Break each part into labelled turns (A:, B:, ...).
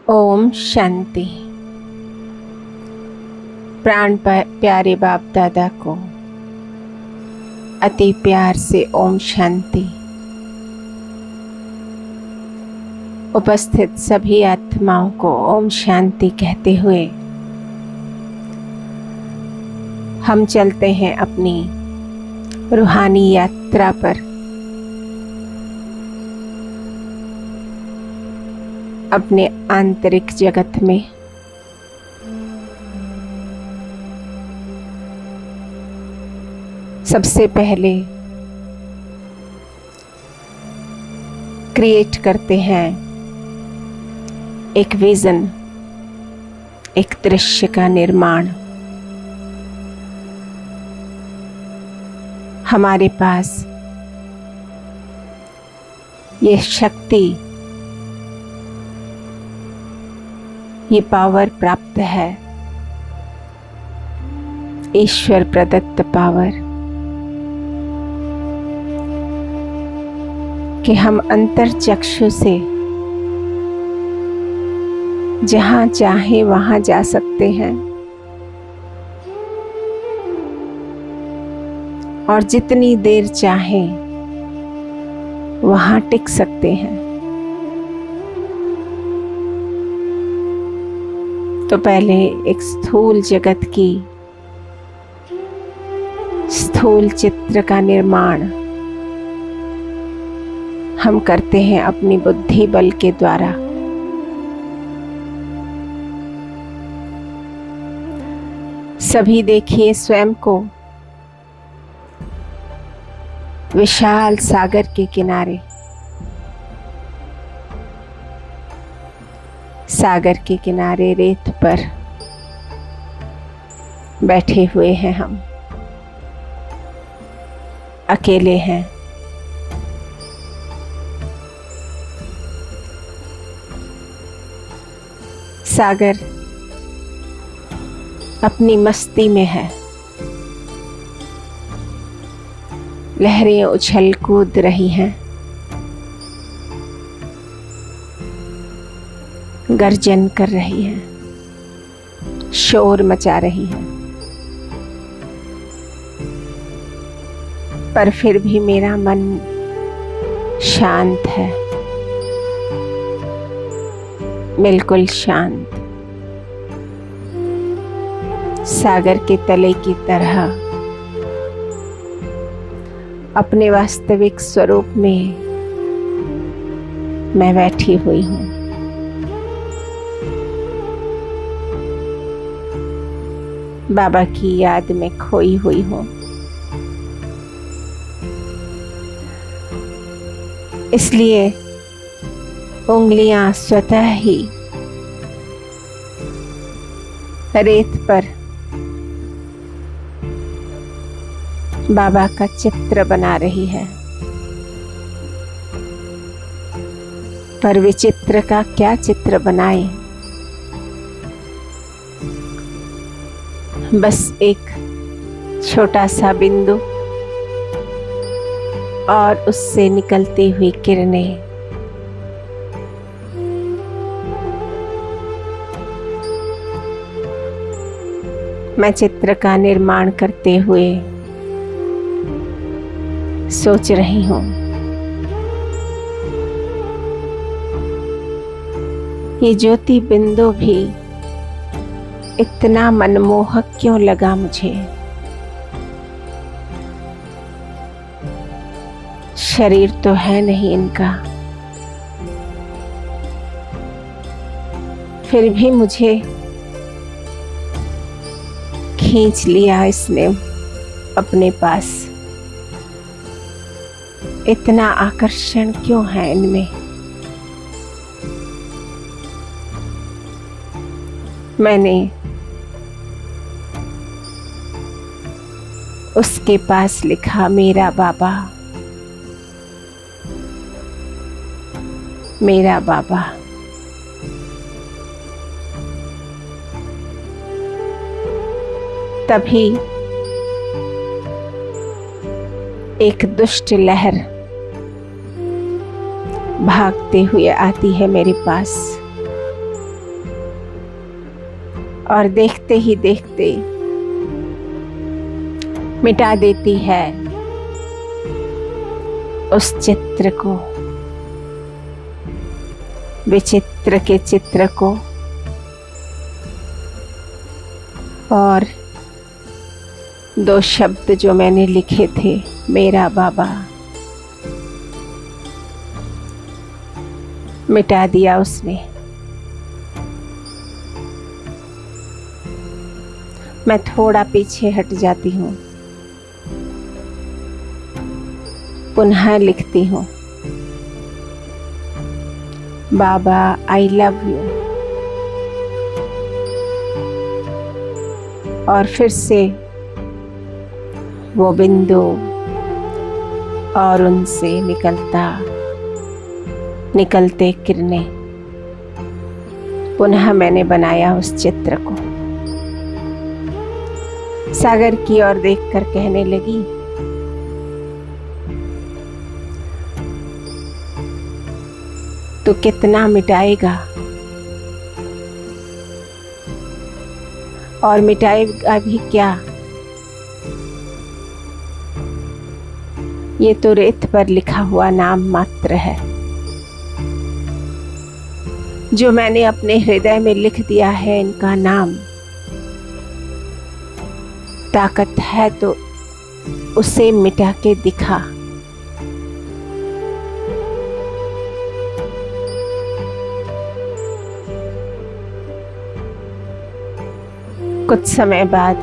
A: ओम शांति। प्राण प्यारे बाप दादा को अति प्यार से ओम शांति। उपस्थित सभी आत्माओं को ओम शांति कहते हुए हम चलते हैं अपनी रूहानी यात्रा पर। अपने आंतरिक जगत में सबसे पहले क्रिएट करते हैं एक विजन, एक दृश्य का निर्माण। हमारे पास ये शक्ति, ये पावर प्राप्त है, ईश्वर प्रदत्त पावर, कि हम अंतर्चक्षु से जहां चाहे वहां जा सकते हैं और जितनी देर चाहे वहां टिक सकते हैं। तो पहले एक स्थूल जगत की स्थूल चित्र का निर्माण हम करते हैं अपनी बुद्धि बल के द्वारा। सभी देखिए स्वयं को विशाल सागर के किनारे, सागर के किनारे रेत पर बैठे हुए हैं। हम अकेले हैं। सागर अपनी मस्ती में है। लहरें उछल कूद रही हैं, गर्जन कर रही है, शोर मचा रही है। पर फिर भी मेरा मन शांत है, बिल्कुल शांत, सागर के तले की तरह अपने वास्तविक स्वरूप में मैं बैठी हुई हूँ। बाबा की याद में खोई हुई हूँ। इसलिए उंगलियां स्वतः ही रेत पर बाबा का चित्र बना रही है। पर विचित्र का क्या चित्र बनाए? बस एक छोटा सा बिंदु और उससे निकलती हुई किरणें। मैं चित्र का निर्माण करते हुए सोच रही हूँ, ये ज्योति बिंदु भी इतना मनमोहक क्यों लगा मुझे? शरीर तो है नहीं इनका, फिर भी मुझे खींच लिया इसने अपने पास। इतना आकर्षण क्यों है इनमें? मैंने उसके पास लिखा, मेरा बाबा, मेरा बाबा। तभी एक दुष्ट लहर भागते हुए आती है मेरे पास। और देखते ही देखते मिटा देती है उस चित्र को, विचित्र के चित्र को। और 2 शब्द जो मैंने लिखे थे, मेरा बाबा, मिटा दिया उसने। मैं थोड़ा पीछे हट जाती हूँ, पुनः लिखती हूँ, बाबा आई लव यू। और फिर से वो बिंदु और उनसे निकलते किरणें। पुनः मैंने बनाया उस चित्र को। सागर की ओर देखकर कहने लगी, तो कितना मिटाएगा और मिटाएगा भी क्या? ये तो रेत पर लिखा हुआ नाम मात्र है, जो मैंने अपने हृदय में लिख दिया है। इनका नाम ताकत है तो उसे मिटा के दिखा। कुछ समय बाद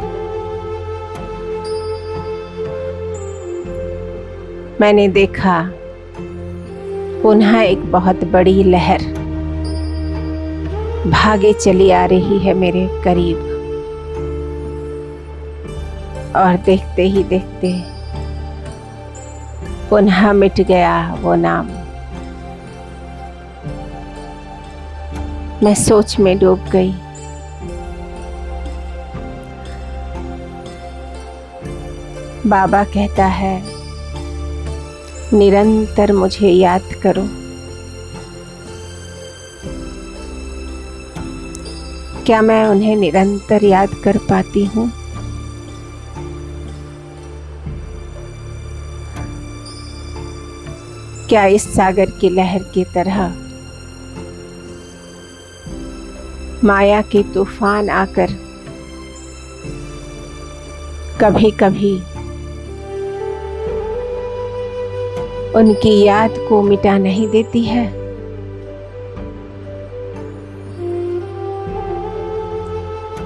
A: मैंने देखा पुनः एक बहुत बड़ी लहर भागे चली आ रही है मेरे करीब। और देखते ही देखते पुनः मिट गया वो नाम। मैं सोच में डूब गई। बाबा कहता है, निरंतर मुझे याद करो। क्या मैं उन्हें निरंतर याद कर पाती हूँ? क्या इस सागर की लहर की तरह माया के तूफान आकर कभी कभी उनकी याद को मिटा नहीं देती है?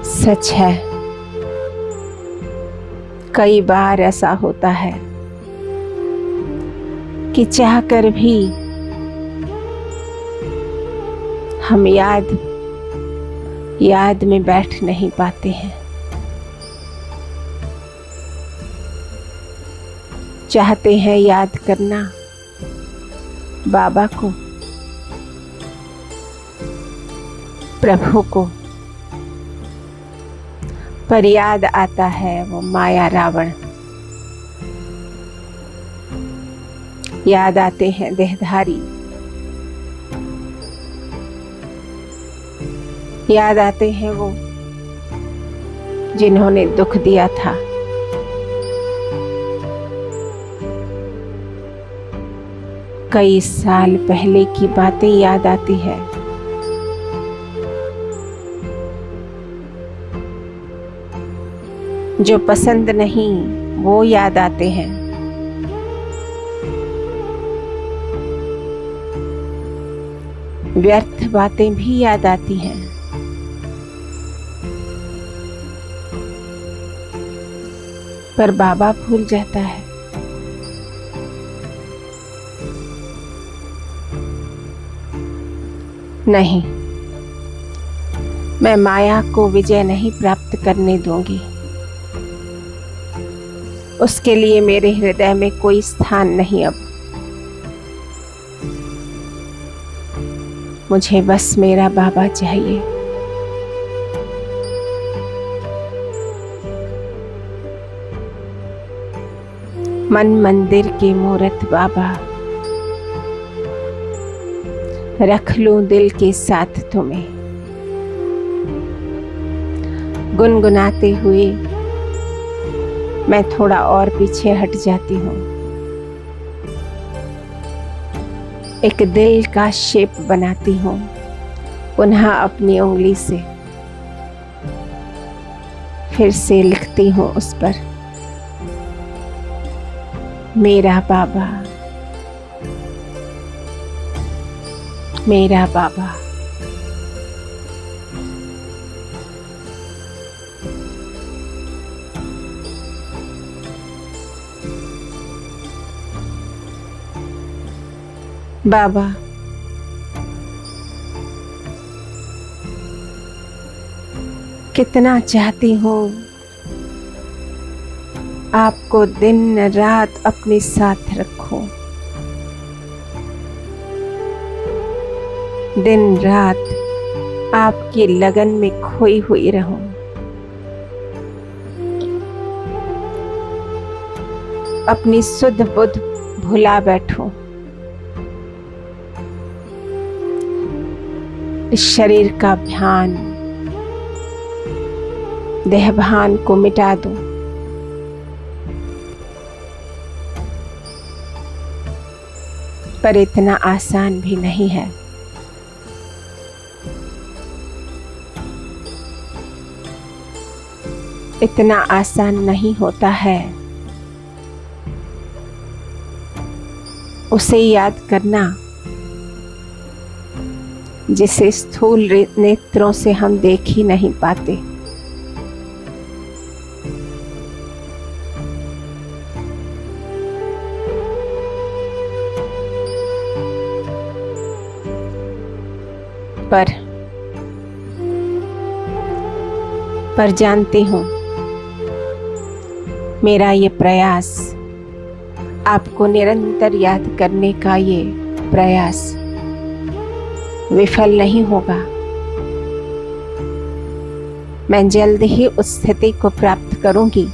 A: सच है, कई बार ऐसा होता है कि चाहकर भी हम याद में बैठ नहीं पाते हैं। चाहते हैं याद करना बाबा को, प्रभु को, पर याद आता है वो माया रावण। याद आते हैं देहधारी, याद आते हैं वो जिन्होंने दुख दिया था। कई साल पहले की बातें याद आती है। जो पसंद नहीं वो याद आते हैं। व्यर्थ बातें भी याद आती हैं। पर बाबा भूल जाता है। नहीं, मैं माया को विजय नहीं प्राप्त करने दूंगी। उसके लिए मेरे हृदय में कोई स्थान नहीं। अब मुझे बस मेरा बाबा चाहिए। मन मंदिर के मूरत बाबा, रख लूं दिल के साथ तुम्हें। गुनगुनाते हुए मैं थोड़ा और पीछे हट जाती हूँ। एक दिल का शेप बनाती हूँ पुनः अपनी उंगली से, फिर से लिखती हूँ उस पर मेरा बाबा, मेरा बाबा। बाबा, कितना चाहती हूँ आपको दिन रात अपने साथ रखूं, दिन रात आपकी लगन में खोई हुई रहूं। अपनी सुध बुध भुला बैठूं, इस शरीर का ध्यान देहभान को मिटा दूं। पर इतना आसान भी नहीं है। इतना आसान नहीं होता है उसे याद करना जिसे स्थूल नेत्रों से हम देख ही नहीं पाते। पर जानती हूँ मेरा ये प्रयास, आपको निरंतर याद करने का ये प्रयास विफल नहीं होगा। मैं जल्द ही उस स्थिति को प्राप्त करूंगी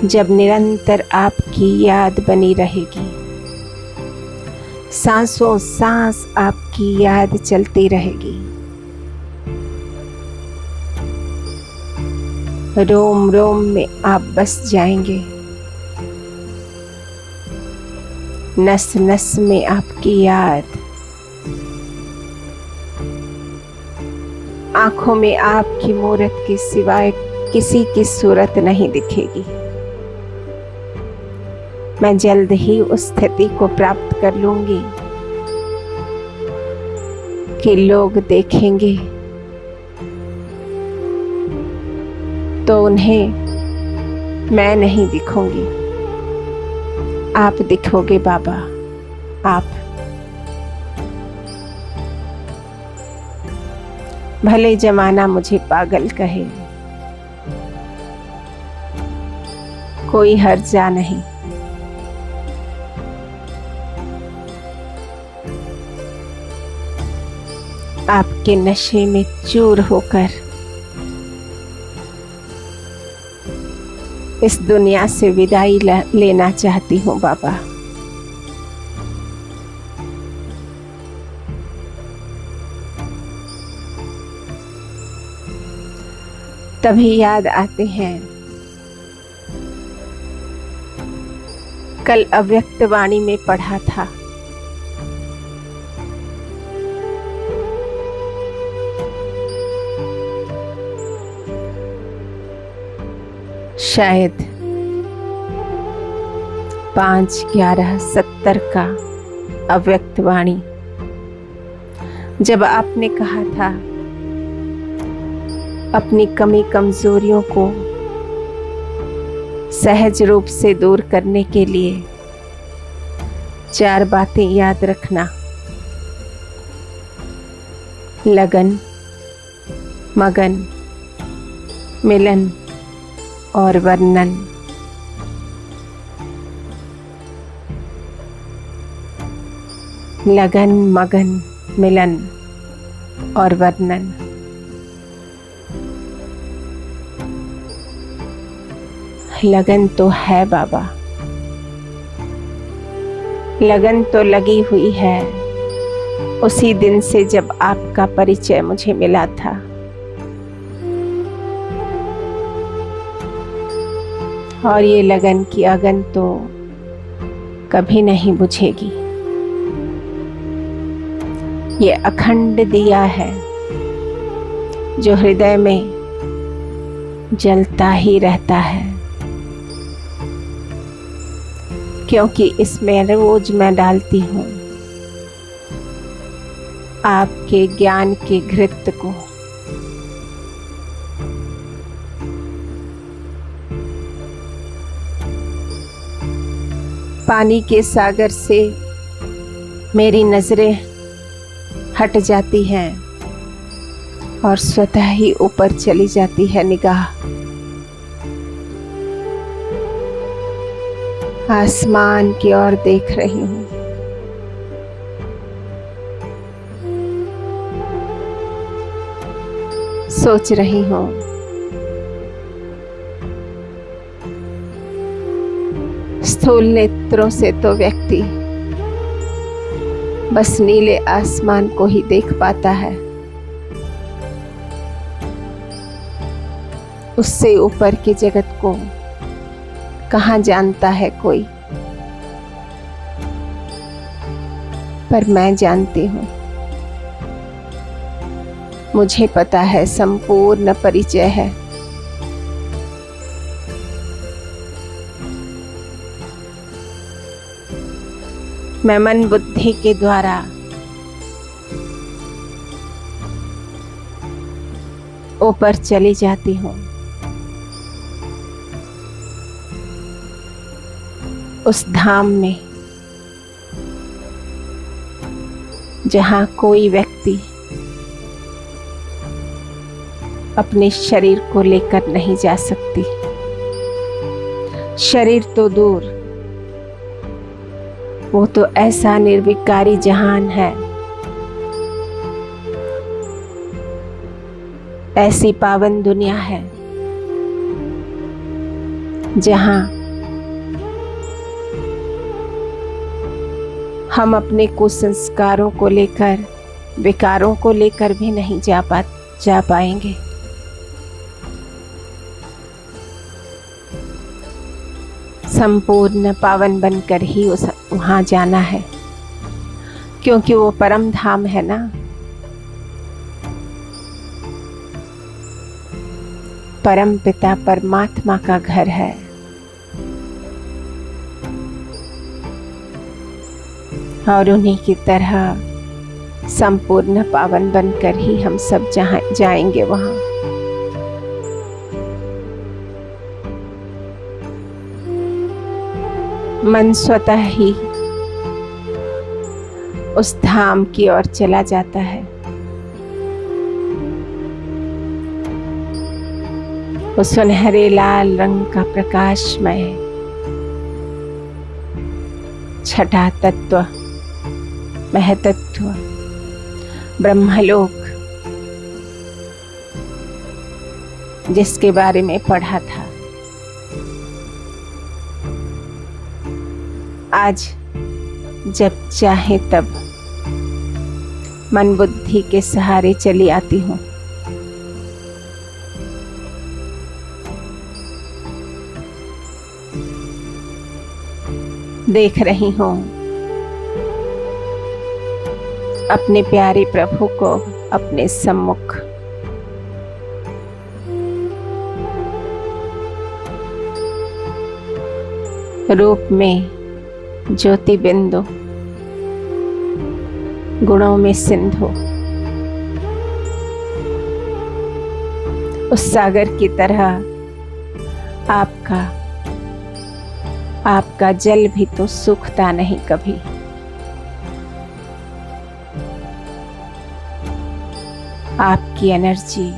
A: जब निरंतर आपकी याद बनी रहेगी। सांसों सांस आपकी याद चलती रहेगी। रोम रोम में आप बस जाएंगे। नस नस में आपकी याद, आंखों में आपकी मूरत के सिवाय किसी की सूरत नहीं दिखेगी। मैं जल्द ही उस स्थिति को प्राप्त कर लूंगी कि लोग देखेंगे तो उन्हें मैं नहीं दिखूंगी, आप दिखोगे बाबा, आप। भले जमाना मुझे पागल कहे, कोई हर्जा नहीं। आपके नशे में चूर होकर इस दुनिया से विदाई लेना चाहती हूँ बाबा। तभी याद आते हैं कल अव्यक्त वाणी में पढ़ा था, शायद 5/11/70 का अव्यक्त वाणी, जब आपने कहा था अपनी कमी कमजोरियों को सहज रूप से दूर करने के लिए 4 बातें याद रखना: लगन, मगन, मिलन और वर्णन। लगन, मगन, मिलन और वर्णन। लगन तो है बाबा, लगन तो लगी हुई है, उसी दिन से जब आपका परिचय मुझे मिला था। और ये लगन की अगन तो कभी नहीं बुझेगी। ये अखंड दिया है जो हृदय में जलता ही रहता है, क्योंकि इसमें रोज मैं डालती हूँ आपके ज्ञान के घृत को। पानी के सागर से मेरी नजरें हट जाती हैं और स्वतः ही ऊपर चली जाती है निगाह। आसमान की ओर देख रही हूँ। सोच रही हूँ स्थूल नेत्रों से तो व्यक्ति बस नीले आसमान को ही देख पाता है, उससे ऊपर के जगत को कहाँ जानता है कोई। पर मैं जानती हूँ, मुझे पता है, संपूर्ण परिचय है। मैं मन बुद्धि के द्वारा ऊपर चली जाती हूँ, उस धाम में जहाँ कोई व्यक्ति अपने शरीर को लेकर नहीं जा सकती। शरीर तो दूर, वो तो ऐसा निर्विकारी जहान है, ऐसी पावन दुनिया है जहां हम अपने कुसंस्कारों को लेकर, विकारों को लेकर भी नहीं जा पाएंगे। संपूर्ण पावन बनकर ही वहां जाना है, क्योंकि वो परम धाम है ना। परम पिता परमात्मा का घर है। और उन्हीं की तरह संपूर्ण पावन बनकर ही हम सब जहाँ जाएंगे वहां। मन स्वतः ही उस धाम की ओर चला जाता है। उस सुनहरे लाल रंग का प्रकाशमय छठा तत्व, महतत्व, ब्रह्मलोक, जिसके बारे में पढ़ा था, आज जब चाहे तब मन बुद्धि के सहारे चली आती हूँ। देख रही हूँ अपने प्यारे प्रभु को अपने सम्मुख। रूप में ज्योति बिंदु, गुणों में सिंधु, उस सागर की तरह आपका जल भी तो सूखता नहीं कभी। आपकी एनर्जी,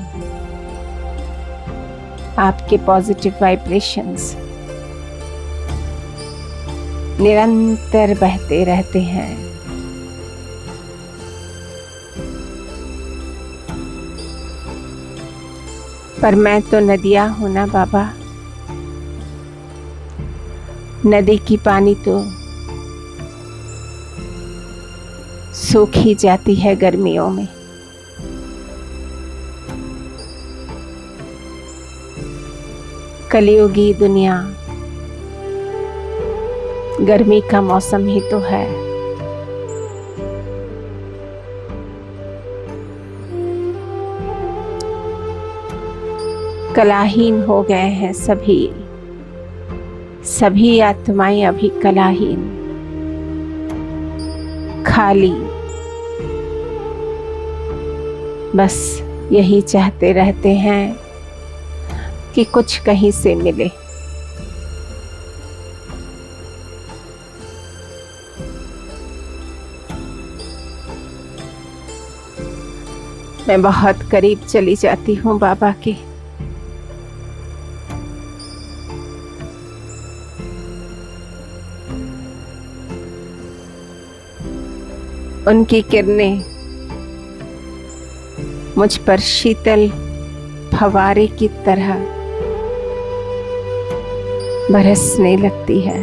A: आपके पॉजिटिव वाइब्रेशंस निरंतर बहते रहते हैं। पर मैं तो नदियाँ हूँ ना बाबा। नदी की पानी तो सूखी जाती है गर्मियों में। कलियुगी दुनिया गर्मी का मौसम ही तो है। कलाहीन हो गए हैं सभी आत्माएं अभी कलाहीन, खाली, बस यही चाहते रहते हैं कि कुछ कहीं से मिले। मैं बहुत करीब चली जाती हूँ बाबा के। उनकी किरणें मुझ पर शीतल फव्वारे की तरह बरसने लगती है।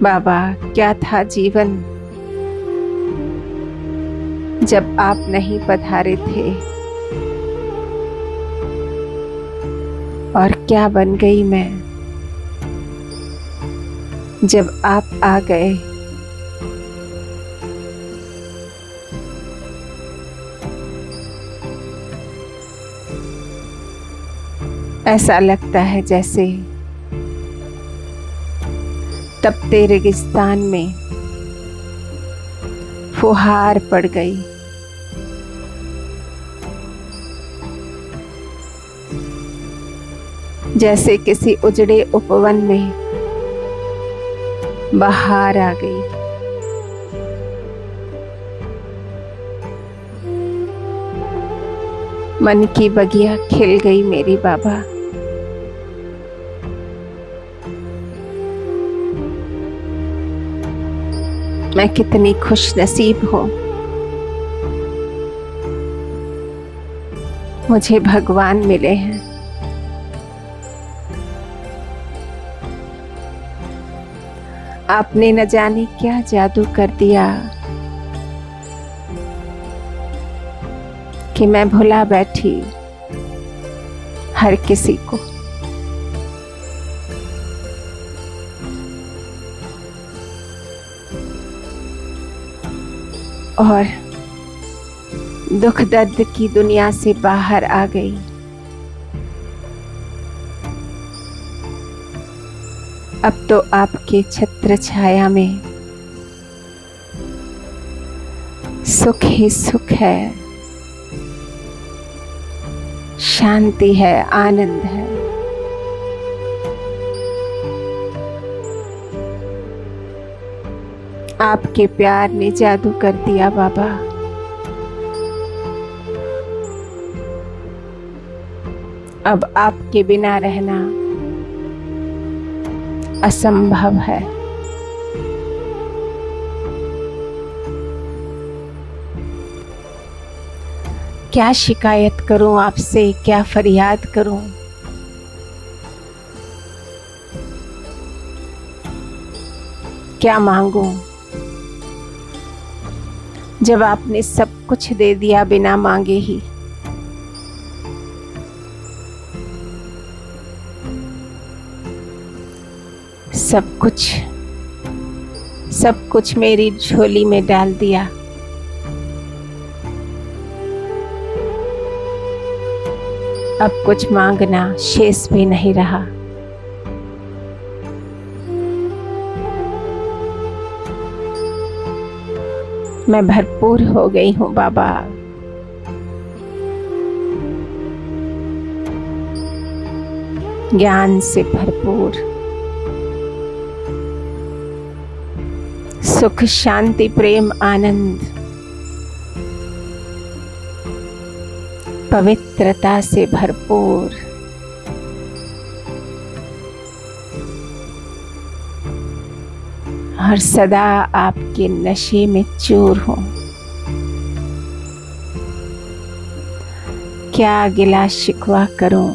A: बाबा, क्या था जीवन जब आप नहीं पधारे थे, और क्या बन गई मैं जब आप आ गए। ऐसा लगता है जैसे तपते रेगिस्तान में फुहार पड़ गई। जैसे किसी उजड़े उपवन में बहार आ गई। मन की बगिया खिल गई मेरी बाबा। मैं कितनी खुश नसीब हूँ। मुझे भगवान मिले हैं। आपने न जाने क्या जादू कर दिया कि मैं भुला बैठी हर किसी को। और दुख दर्द की दुनिया से बाहर आ गई। अब तो आपके छत्र छाया में सुख ही सुख है, शांति है, आनंद है। आपके प्यार ने जादू कर दिया बाबा। अब आपके बिना रहना असंभव है। क्या शिकायत करूं आपसे, क्या फरियाद करूं? क्या मांगूं जब आपने सब कुछ दे दिया बिना मांगे ही? सब कुछ मेरी झोली में डाल दिया। अब कुछ मांगना शेष भी नहीं रहा। मैं भरपूर हो गई हूँ बाबा। ज्ञान से भरपूर, सुख शांति प्रेम आनंद, पवित्रता से भरपूर। और सदा आपके नशे में चूर हूँ। क्या गिला शिकवा करूं?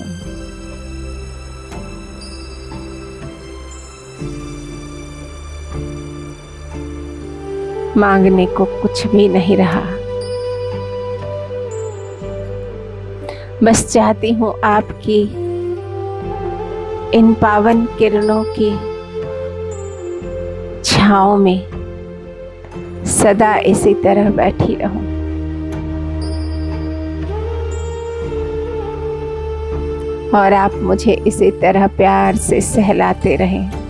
A: मांगने को कुछ भी नहीं रहा। बस चाहती हूँ आपकी इन पावन किरणों की छाँव में सदा इसी तरह बैठी रहूं। और आप मुझे इसी तरह प्यार से सहलाते रहें।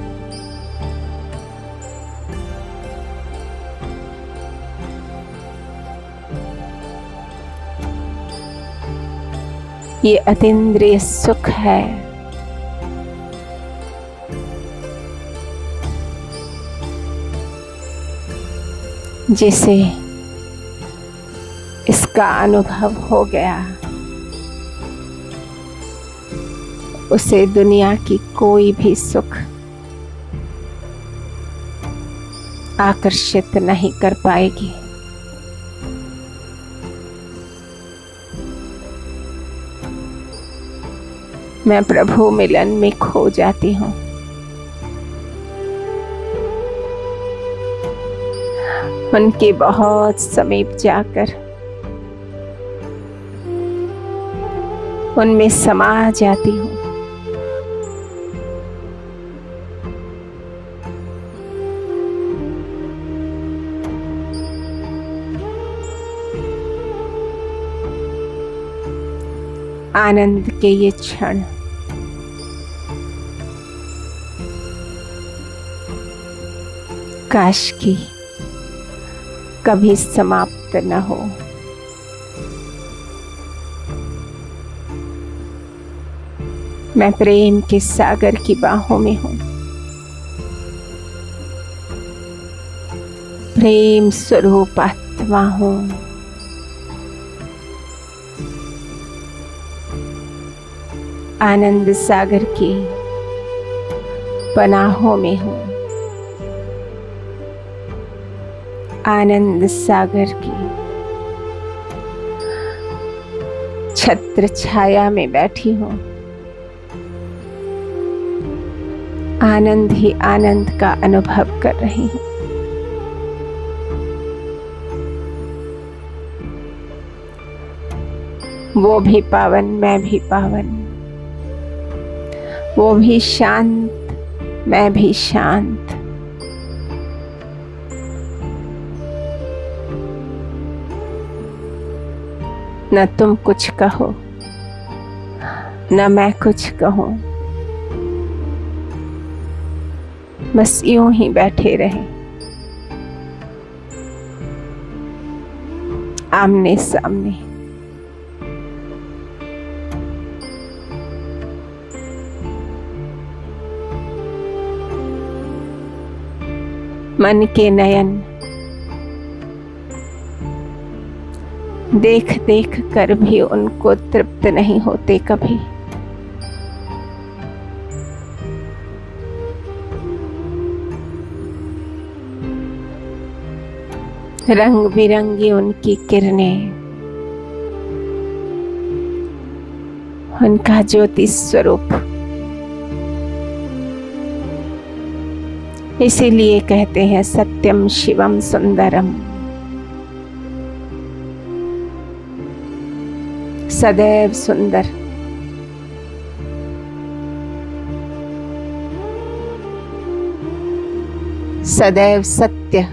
A: ये अतीन्द्रिय सुख है, जिसे इसका अनुभव हो गया उसे दुनिया की कोई भी सुख आकर्षित नहीं कर पाएगी। मैं प्रभु मिलन में खो जाती हूँ। उनके बहुत समीप जाकर उनमें समा जाती हूँ। आनंद के ये क्षण काश की कभी समाप्त न हो। मैं प्रेम के सागर की बाहों में हूँ। प्रेम स्वरूप आत्मा हूँ। आनंद सागर की पनाहों में हूँ। आनंद सागर की छत्र छाया में बैठी हूँ। आनंद ही आनंद का अनुभव कर रही हूँ। वो भी पावन, मैं भी पावन। वो भी शांत, मैं भी शांत। न तुम कुछ कहो, न मैं कुछ कहूं। बस यूं ही बैठे रहे आमने सामने। मन के नयन देख देख कर भी उनको तृप्त नहीं होते कभी। रंग बिरंगी उनकी किरणें, उनका ज्योति स्वरूप। इसीलिए कहते हैं सत्यम शिवम सुंदरम, सदैव सुंदर। सदैव सत्य।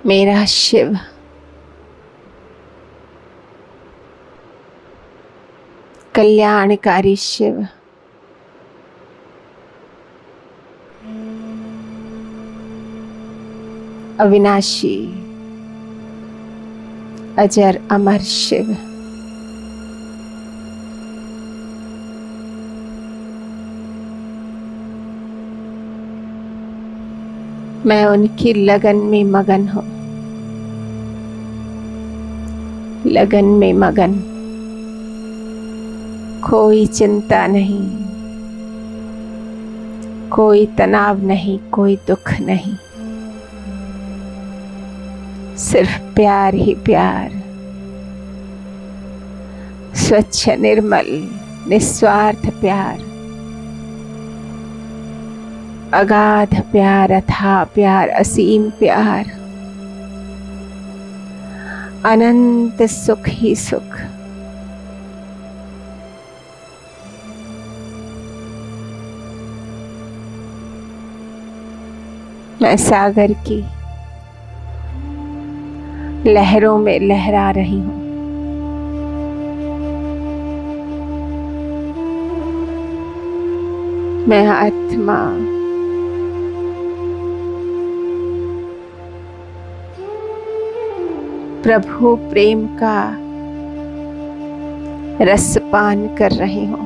A: मेरा शिव कल्याणकारी शिव, अविनाशी अजर अमर शिव। मैं उनकी लगन में मगन हूँ। लगन में मगन, कोई चिंता नहीं, कोई तनाव नहीं, कोई दुख नहीं। सिर्फ प्यार ही प्यार, स्वच्छ निर्मल निस्वार्थ प्यार। अगाध प्यार, अथाह प्यार, असीम प्यार, अनंत सुख ही सुख। मैं सागर की लहरों में लहरा रही हूं। मैं आत्मा प्रभु प्रेम का रसपान कर रही हूं।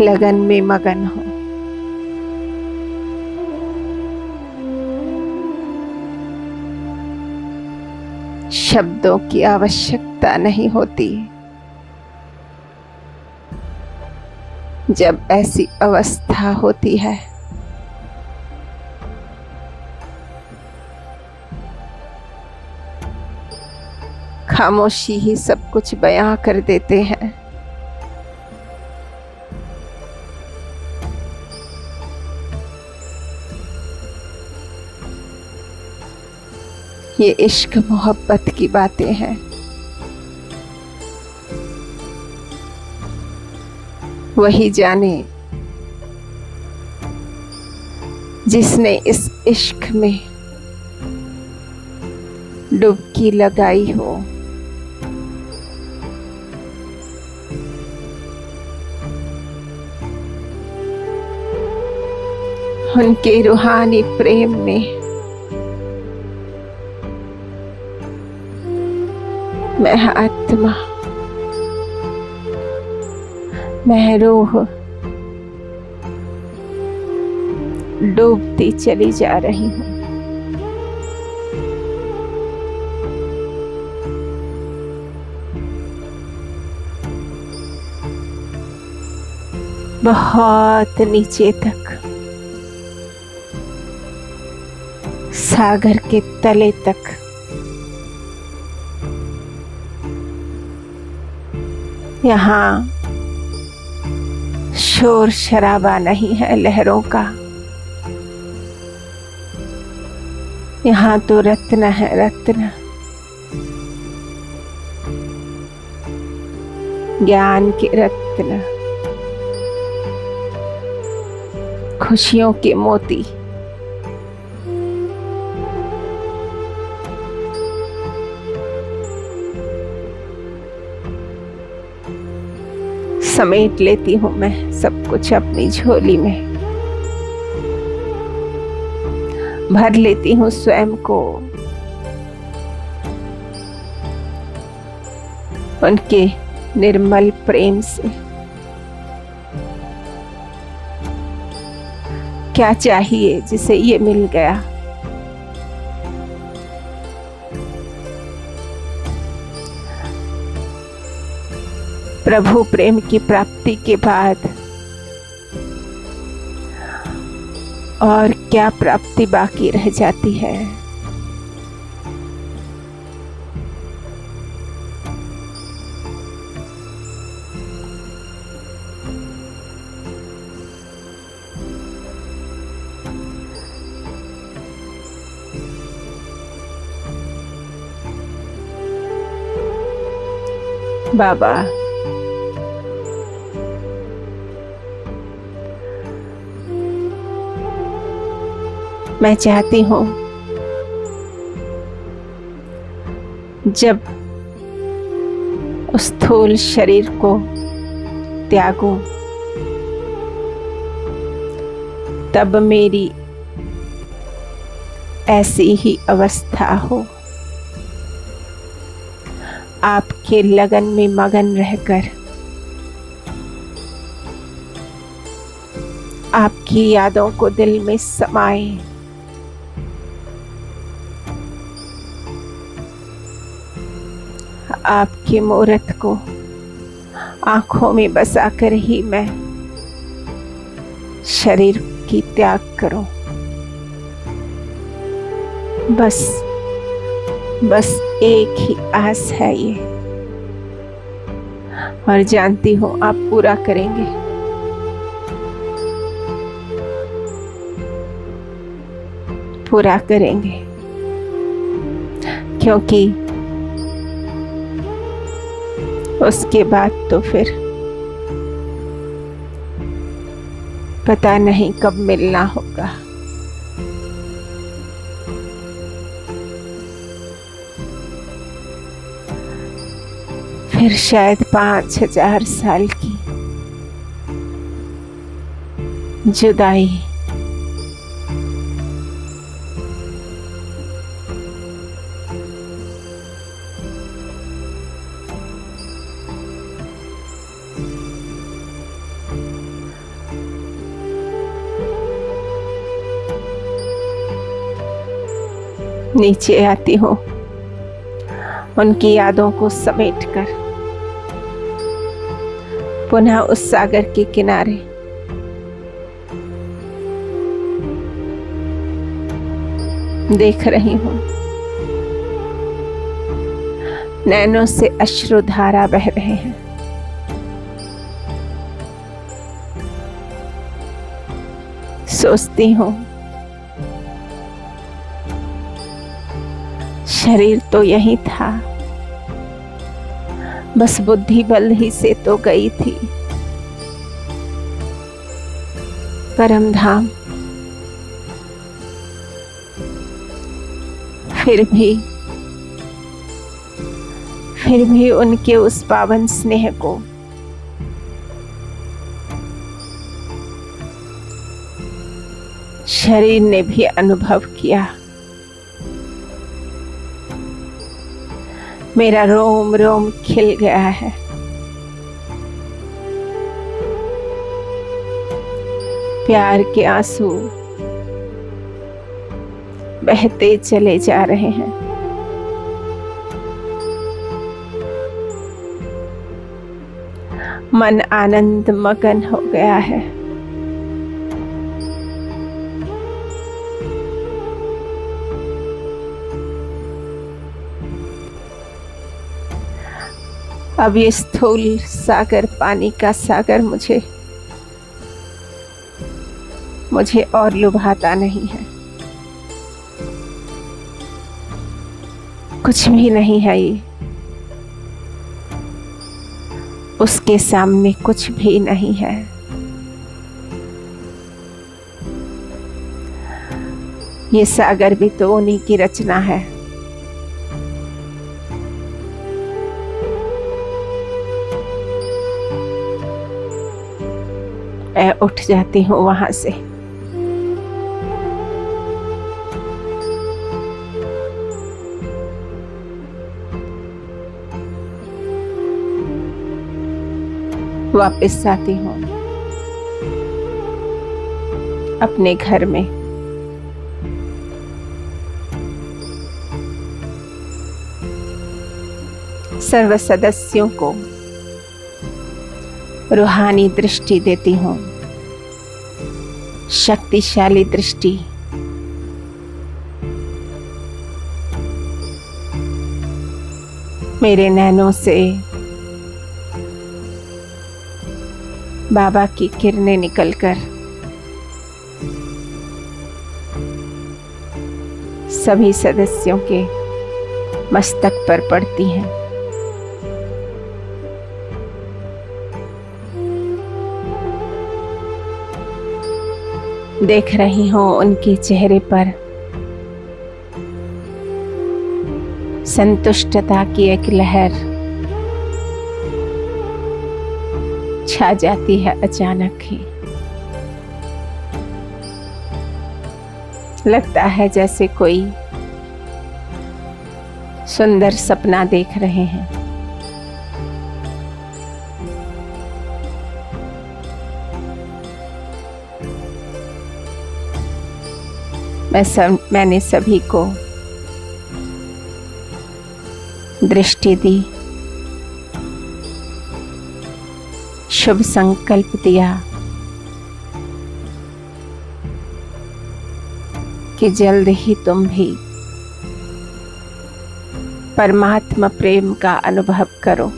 A: लगन में मगन हूं। शब्दों की आवश्यकता नहीं होती। जब ऐसी अवस्था होती है, खामोशी ही सब कुछ बयां कर देते हैं। ये इश्क मोहब्बत की बातें हैं। वही जाने जिसने इस इश्क में डुबकी लगाई हो। उनके रूहानी प्रेम में मैं आत्मा, मैं रूह डूबती चली जा रही हूं। बहुत नीचे तक, सागर के तले तक। यहाँ शोर शराबा नहीं है लहरों का। यहाँ तो रत्न है, रत्न। ज्ञान के रत्न, खुशियों के मोती। समेट लेती हूँ मैं सब कुछ अपनी झोली में, भर लेती हूँ स्वयं को उनके निर्मल प्रेम से। क्या चाहिए जिसे ये मिल गया। प्रभु प्रेम की प्राप्ति के बाद और क्या प्राप्ति बाकी रह जाती है। बाबा, मैं चाहती हूँ जब उस स्थूल शरीर को त्यागूं, तब मेरी ऐसी ही अवस्था हो, आपके लगन में मगन रहकर, आपकी यादों को दिल में समाए, आपकी मूरत को आंखों में बसाकर ही मैं शरीर की त्याग करूं। बस एक ही आस है ये, और जानती हूँ आप पूरा करेंगे। पूरा करेंगे, क्योंकि उसके बाद तो फिर पता नहीं कब मिलना होगा। फिर शायद 5000 साल की जुदाई। नीचे आती हूँ उनकी यादों को समेटकर, पुनः उस सागर के किनारे। देख रही हूँ नैनों से अश्रुधारा बह रहे हैं। सोचती हूँ शरीर तो यही था, बस बुद्धि बल ही से तो गई थी परम धाम। फिर भी उनके उस पावन स्नेह को शरीर ने भी अनुभव किया। मेरा रोम रोम खिल गया है। प्यार के आंसू बहते चले जा रहे हैं। मन आनंद मगन हो गया है। अब ये स्थूल सागर, पानी का सागर मुझे और लुभाता नहीं है। कुछ भी नहीं है ये, उसके सामने कुछ भी नहीं है। ये सागर भी तो उन्हीं की रचना है। मैं उठ जाती हूँ वहां से। वापस आती हूँ अपने घर में। सर्व सदस्यों को रूहानी दृष्टि देती हूँ, शक्तिशाली दृष्टि। मेरे नैनों से बाबा की किरणें निकलकर सभी सदस्यों के मस्तक पर पड़ती हैं। देख रही हूँ उनके चेहरे पर संतुष्टता की एक लहर छा जाती है अचानक ही। लगता है जैसे कोई सुंदर सपना देख रहे हैं। मैंने सभी को दृष्टि दी, शुभ संकल्प दिया कि जल्द ही तुम भी परमात्मा प्रेम का अनुभव करो।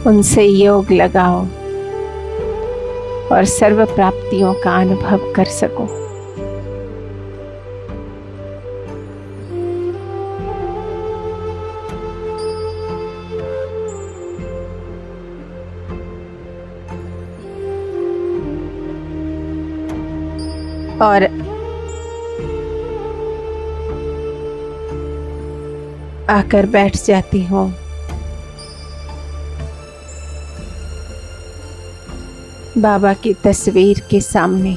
A: उनसे योग लगाओ और सर्व प्राप्तियों का अनुभव कर सको। और आकर बैठ जाती हूँ। बाबा की तस्वीर के सामने।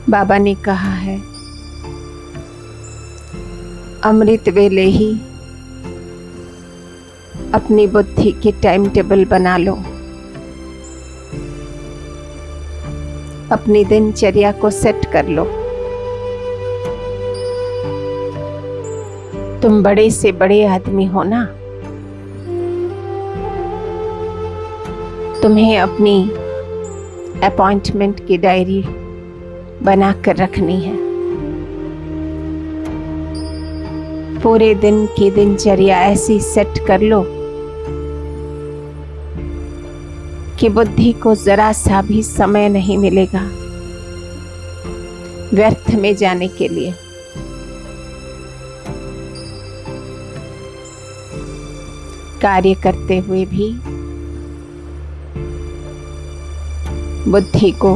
A: बाबा ने कहा है, अमृत वेले ही अपनी बुद्धि की टाइम टेबल बना लो। अपनी दिनचर्या को सेट कर लो। तुम बड़े से बड़े आदमी हो ना, तुम्हें अपनी अपॉइंटमेंट की डायरी बनाकर रखनी है। पूरे दिन की दिनचर्या ऐसी सेट कर लो कि बुद्धि को जरा सा भी समय नहीं मिलेगा व्यर्थ में जाने के लिए। कार्य करते हुए भी बुद्धि को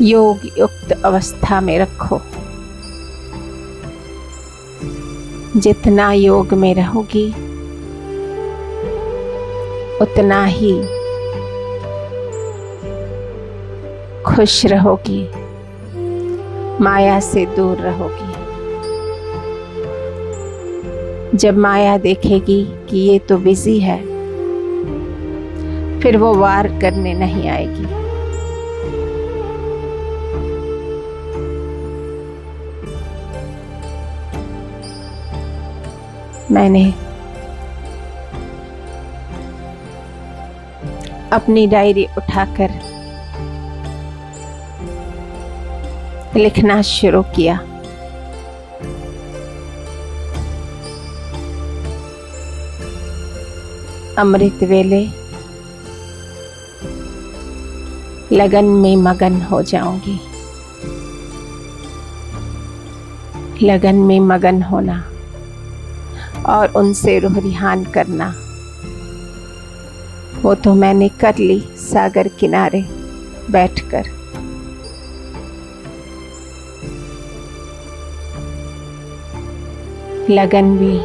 A: योग युक्त अवस्था में रखो। जितना योग में रहोगी उतना ही खुश रहोगी, माया से दूर रहोगी। जब माया देखेगी कि ये तो बिजी है, फिर वो वार करने नहीं आएगी। मैंने अपनी डायरी उठाकर लिखना शुरू किया। अमृत वेले लगन में मगन हो जाऊंगी। लगन में मगन होना और उनसे रूह रिहान करना, वो तो मैंने कर ली सागर किनारे बैठकर। लगन भी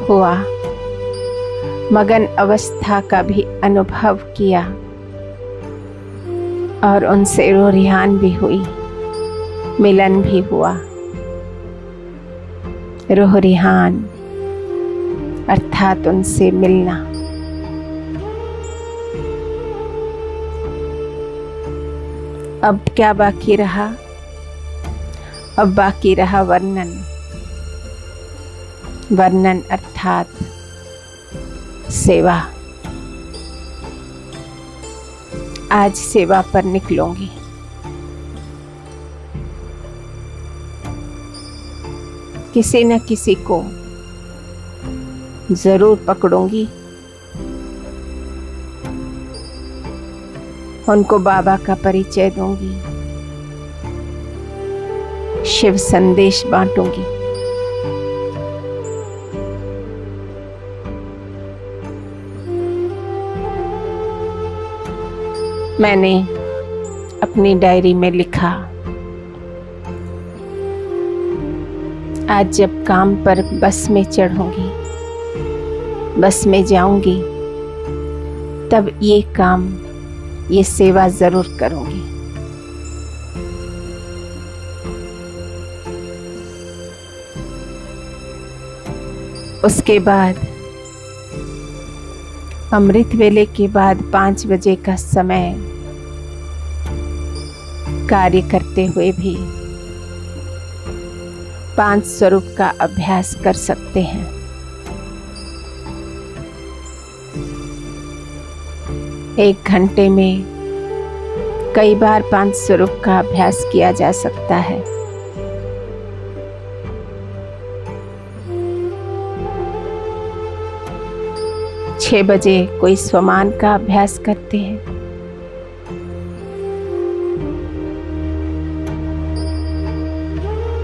A: हुआ, मगन अवस्था का भी अनुभव किया और उनसे रूह रिहान भी हुई, मिलन भी हुआ। रूह रिहान अर्थात उनसे मिलना। अब क्या बाकी रहा? अब बाकी रहा वर्णन। वर्णन अर्थात सेवा। आज सेवा पर निकलूंगी। किसी न किसी को जरूर पकड़ूंगी, उनको बाबा का परिचय दूंगी, शिव संदेश बांटूंगी। मैंने अपनी डायरी में लिखा, आज जब काम पर बस में चढ़ूंगी, बस में जाऊंगी, तब ये काम, ये सेवा जरूर करूंगी। उसके बाद अमृत वेले के बाद 5 बजे का समय कार्य करते हुए भी 5 स्वरूप का अभ्यास कर सकते हैं। एक घंटे में कई बार 5 स्वरूप का अभ्यास किया जा सकता है। छह बजे कोई स्वमान का अभ्यास करते हैं।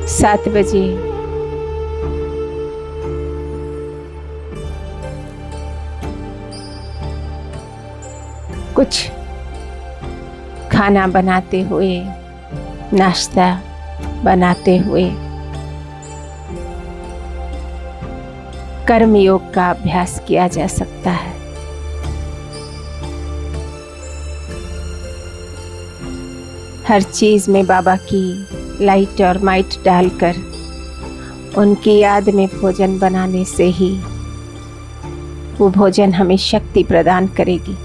A: सात बजे कुछ खाना बनाते हुए, नाश्ता बनाते हुए कर्म योग का अभ्यास किया जा सकता है। हर चीज में बाबा की लाइट और माइट डालकर उनकी याद में भोजन बनाने से ही वो भोजन हमें शक्ति प्रदान करेगी।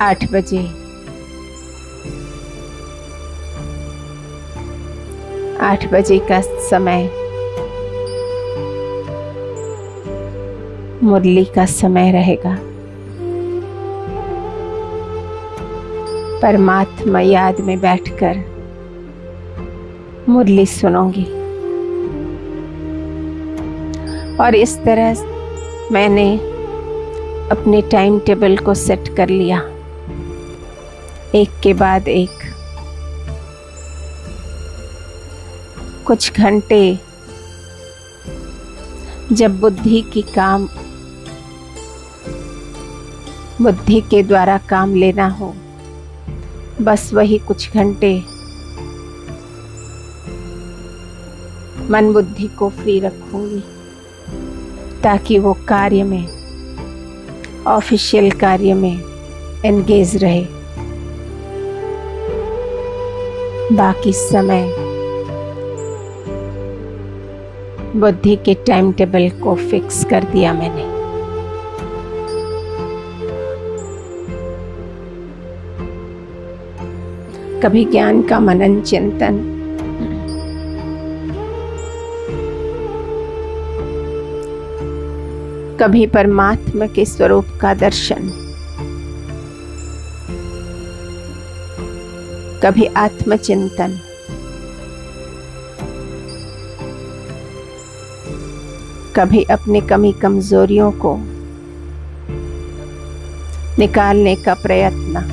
A: आठ बजे 8 बजे का समय मुरली का समय रहेगा। परमात्मा याद में बैठकर मुरली सुनूंगी। और इस तरह मैंने अपने टाइम टेबल को सेट कर लिया, एक के बाद एक। कुछ घंटे जब बुद्धि के द्वारा काम लेना हो, बस वही कुछ घंटे मन बुद्धि को फ्री रखूंगी, ताकि वो कार्य में, ऑफिशियल कार्य में एंगेज रहे। बाकी समय बुद्धि के टाइम टेबल को फिक्स कर दिया मैंने। कभी ज्ञान का मनन चिंतन, कभी परमात्मा के स्वरूप का दर्शन, कभी आत्मचिंतन, कभी अपनी कमी कमजोरियों को निकालने का प्रयत्न।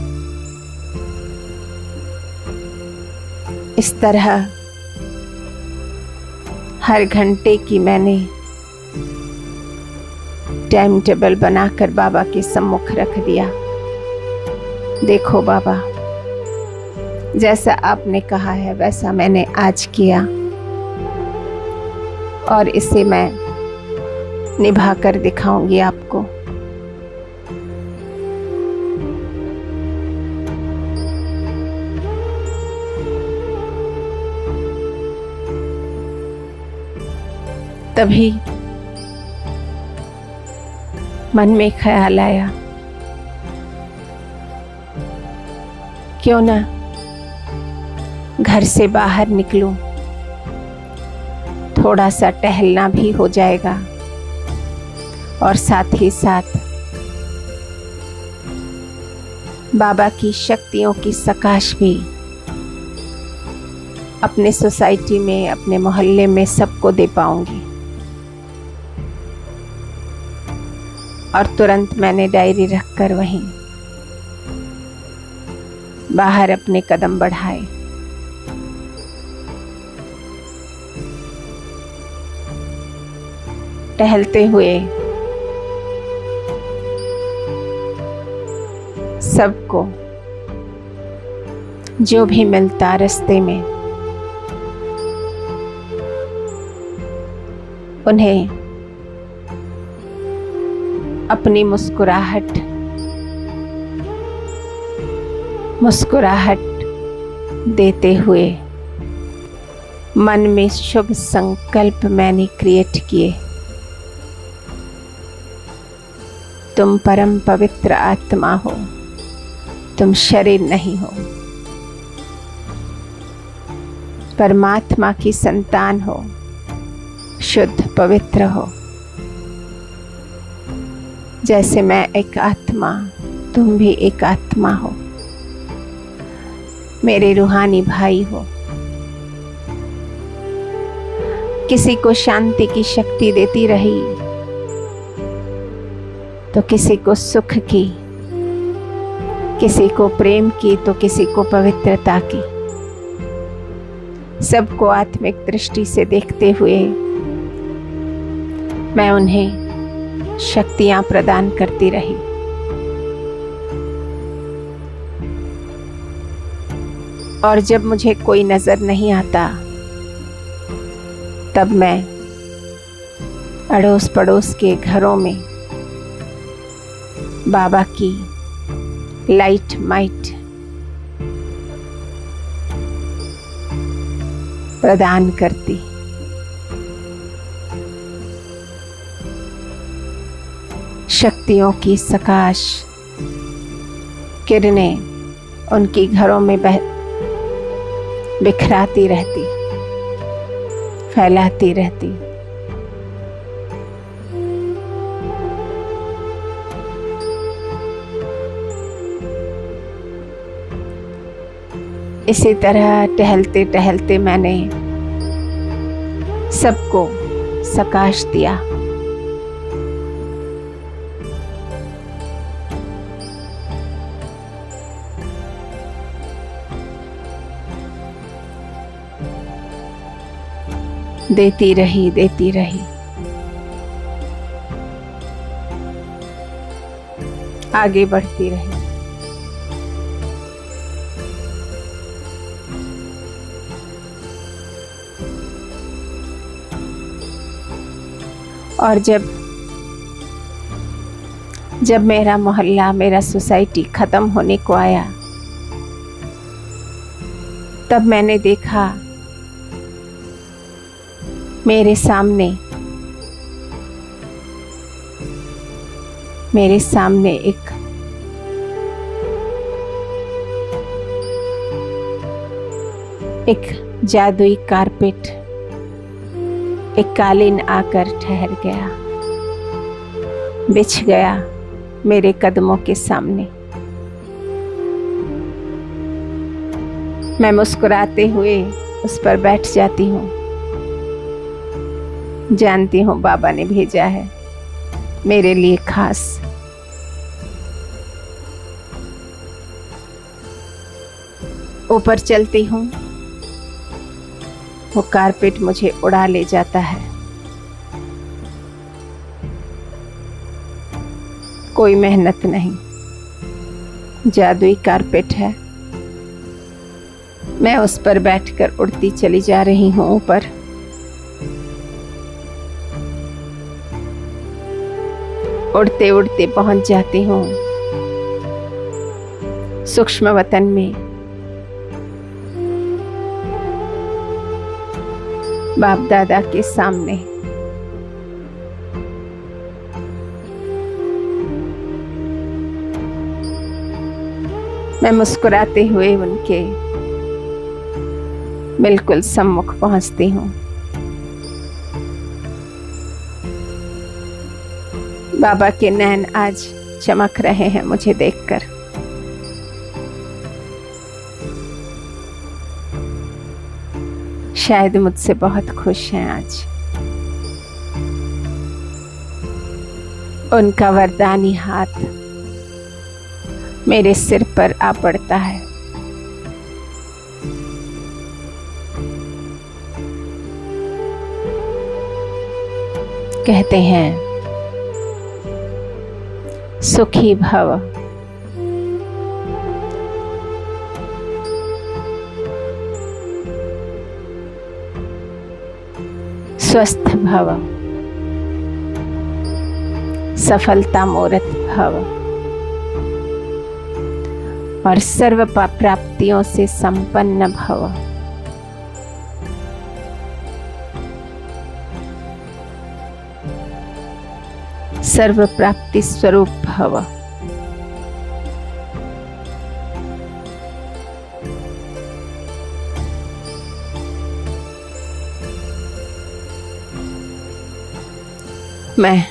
A: इस तरह हर घंटे की मैंने टाइम टेबल बनाकर बाबा के सम्मुख रख दिया। देखो बाबा, जैसा आपने कहा है वैसा मैंने आज किया, और इसे मैं निभा कर दिखाऊंगी आपको। तभी मन में ख्याल आया, क्यों ना घर से बाहर निकलूं, थोड़ा सा टहलना भी हो जाएगा और साथ ही साथ बाबा की शक्तियों की सकाश भी अपने सोसाइटी में, अपने मोहल्ले में सबको दे पाऊंगी। और तुरंत मैंने डायरी रखकर वहीं बाहर अपने कदम बढ़ाए। टहलते हुए सबको जो भी मिलता रास्ते में उन्हें अपनी मुस्कुराहट देते हुए मन में शुभ संकल्प मैंने क्रिएट किए। तुम परम पवित्र आत्मा हो, तुम शरीर नहीं हो, परमात्मा की संतान हो, शुद्ध पवित्र हो। जैसे मैं एक आत्मा, तुम भी एक आत्मा हो, मेरे रूहानी भाई हो। किसी को शांति की शक्ति देती रही तो किसी को सुख की, किसी को प्रेम की तो किसी को पवित्रता की। सबको आत्मिक दृष्टि से देखते हुए मैं उन्हें शक्तियां प्रदान करती रही। और जब मुझे कोई नजर नहीं आता तब मैं अड़ोस पड़ोस के घरों में बाबा की लाइट माइट प्रदान करती। शक्तियों की सकाश किरणें उनकी घरों में बिखराती रहती, फैलाती रहती। इसी तरह टहलते टहलते मैंने सबको सकाश दिया। देती रही, देती रही। आगे बढ़ती रही। और जब मेरा मोहल्ला, मेरा सोसाइटी खत्म होने को आया, तब मैंने देखा मेरे सामने एक जादुई कारपेट, एक कालीन आकर ठहर गया, बिछ गया मेरे कदमों के सामने। मैं मुस्कुराते हुए उस पर बैठ जाती हूँ। जानती हूँ बाबा ने भेजा है मेरे लिए खास। ऊपर चलती हूँ, वो कारपेट मुझे उड़ा ले जाता है। कोई मेहनत नहीं, जादुई कारपेट है। मैं उस पर बैठकर उड़ती चली जा रही हूँ ऊपर। उड़ते उड़ते पहुंच जाती हूँ सूक्ष्म वतन में, बाप दादा के सामने। मैं मुस्कुराते हुए उनके बिल्कुल सम्मुख पहुंचती हूँ। बाबा के नैन आज चमक रहे हैं मुझे देखकर। शायद मुझसे बहुत खुश हैं आज। उनका वरदानी हाथ मेरे सिर पर आ पड़ता है। कहते हैं सुखी भव, स्वस्थ भव, सफलता मूर्त भव और सर्व प्राप्तियों से संपन्न भव। सर्व प्राप्ति स्वरूप भव। मैं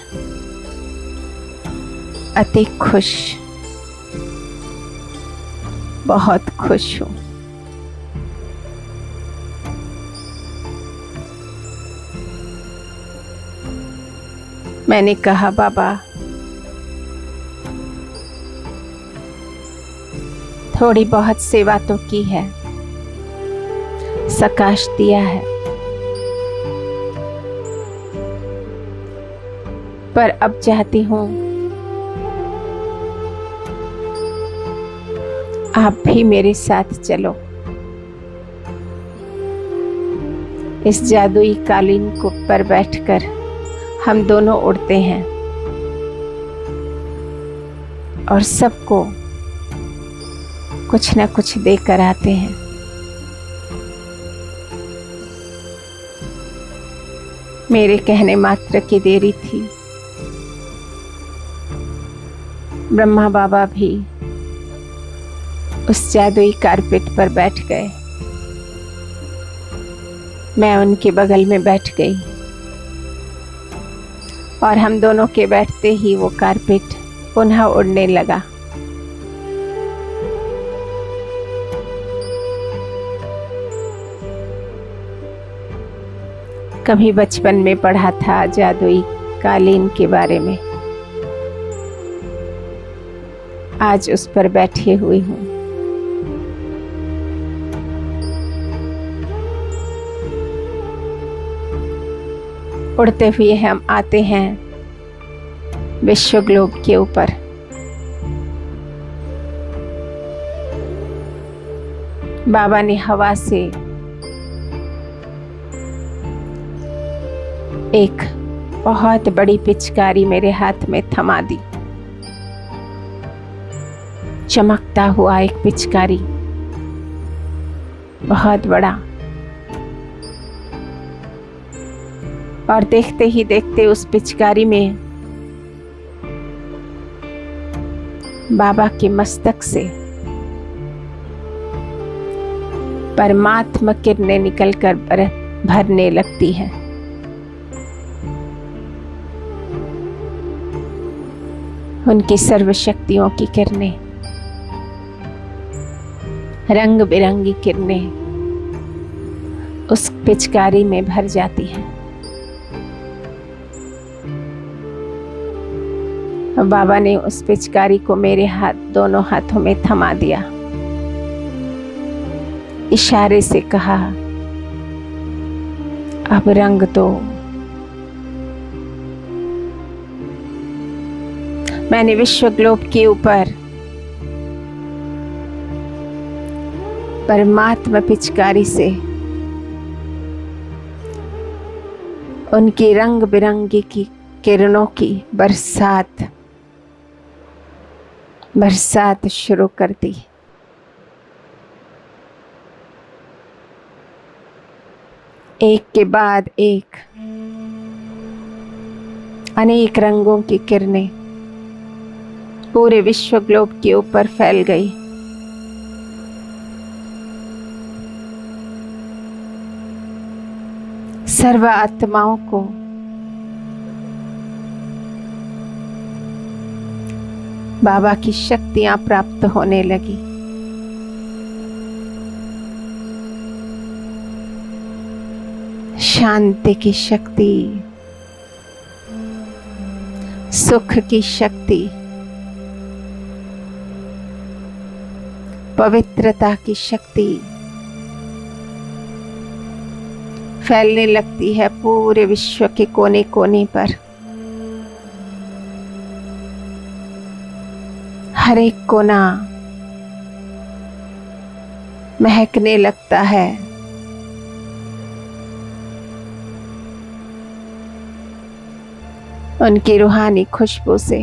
A: अति खुश, बहुत खुश हूँ। मैंने कहा, बाबा थोड़ी बहुत सेवा तो की है, सकाश दिया है, पर अब चाहती हूँ आप भी मेरे साथ चलो। इस जादुई कालीन को पर बैठकर हम दोनों उड़ते हैं और सबको कुछ न कुछ देकर आते हैं। मेरे कहने मात्र की देरी थी। ब्रह्मा बाबा भी उस जादुई कारपेट पर बैठ गए। मैं उनके बगल में बैठ गई और हम दोनों के बैठते ही वो कारपेट पुनः उड़ने लगा। कभी बचपन में पढ़ा था जादुई कालीन के बारे में, आज उस पर बैठे हुई हूँ। उड़ते हुए हम आते हैं विश्व ग्लोब के ऊपर। बाबा ने हवा से एक बहुत बड़ी पिचकारी मेरे हाथ में थमा दी। चमकता हुआ एक पिचकारी, बहुत बड़ा, और देखते ही देखते उस पिचकारी में बाबा के मस्तक से परमात्मा किरणें निकलकर भरने लगती हैं। उनकी सर्वशक्तियों की किरणें, रंग बिरंगी किरणें उस पिचकारी में भर जाती हैं। बाबा ने उस पिचकारी को मेरे दोनों हाथों में थमा दिया। इशारे से कहा, अब रंग दो। मैंने विश्व ग्लोब के ऊपर परमात्मा पिचकारी से उनकी रंग बिरंगी की किरणों की बरसात शुरू कर दी। एक के बाद एक अनेक रंगों की किरणें पूरे विश्व ग्लोब के ऊपर फैल गई। सर्व आत्माओं को बाबा की शक्तियां प्राप्त होने लगी। शांति की शक्ति, सुख की शक्ति, पवित्रता की शक्ति फैलने लगती है पूरे विश्व के कोने कोने पर। हर एक कोना महकने लगता है। उनकी रूहानी खुशबू से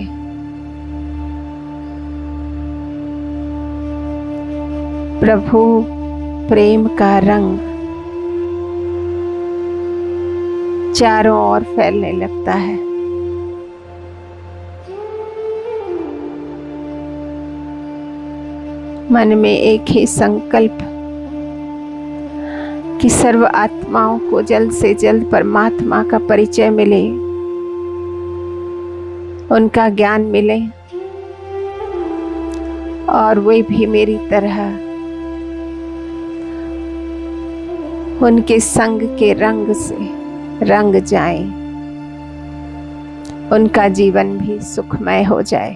A: प्रभु प्रेम का रंग चारों ओर फैलने लगता है। मन में एक ही संकल्प कि सर्व आत्माओं को जल्द से जल्द परमात्मा का परिचय मिले, उनका ज्ञान मिले और वे भी मेरी तरह उनके संग के रंग से रंग जाएं, उनका जीवन भी सुखमय हो जाए।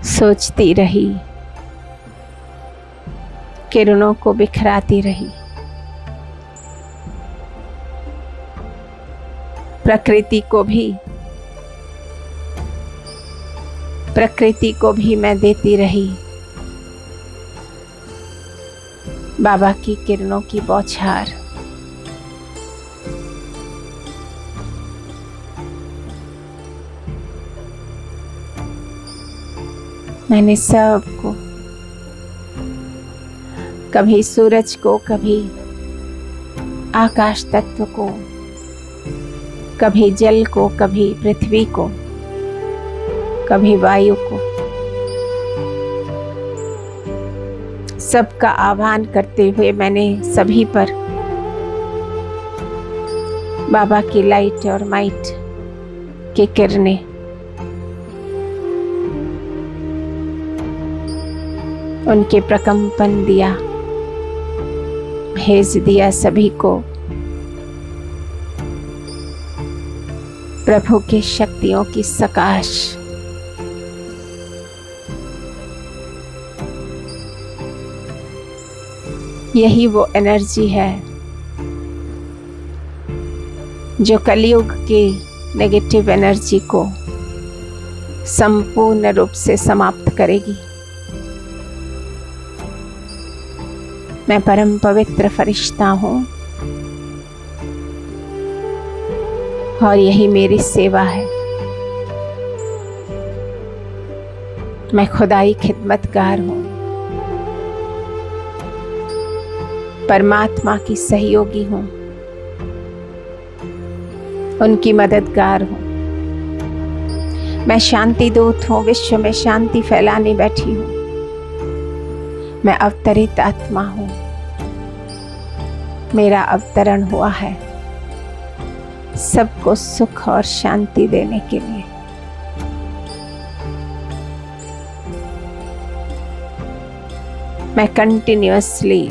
A: सोचती रही, किरणों को बिखराती रही। प्रकृति को भी मैं देती रही बाबा की किरणों की बौछार। मैंने सबको, कभी सूरज को, कभी आकाश तत्व को, कभी जल को, कभी पृथ्वी को, कभी वायु को, सबका आह्वान करते हुए मैंने सभी पर बाबा की लाइट और माइट की किरणें उनके प्रकंपन दिया, भेज दिया सभी को प्रभु की शक्तियों की सकाश। यही वो एनर्जी है जो कलयुग की नेगेटिव एनर्जी को संपूर्ण रूप से समाप्त करेगी। मैं परम पवित्र फरिश्ता हूँ और यही मेरी सेवा है। मैं खुदाई खिदमतगार हूँ, परमात्मा की सहयोगी हूँ, उनकी मददगार हूँ। मैं शांति दूत हूँ, विश्व में शांति फैलाने बैठी हूँ। मैं अवतरित आत्मा हूँ, मेरा अवतरण हुआ है सबको सुख और शांति देने के लिए। मैं कंटिन्यूअसली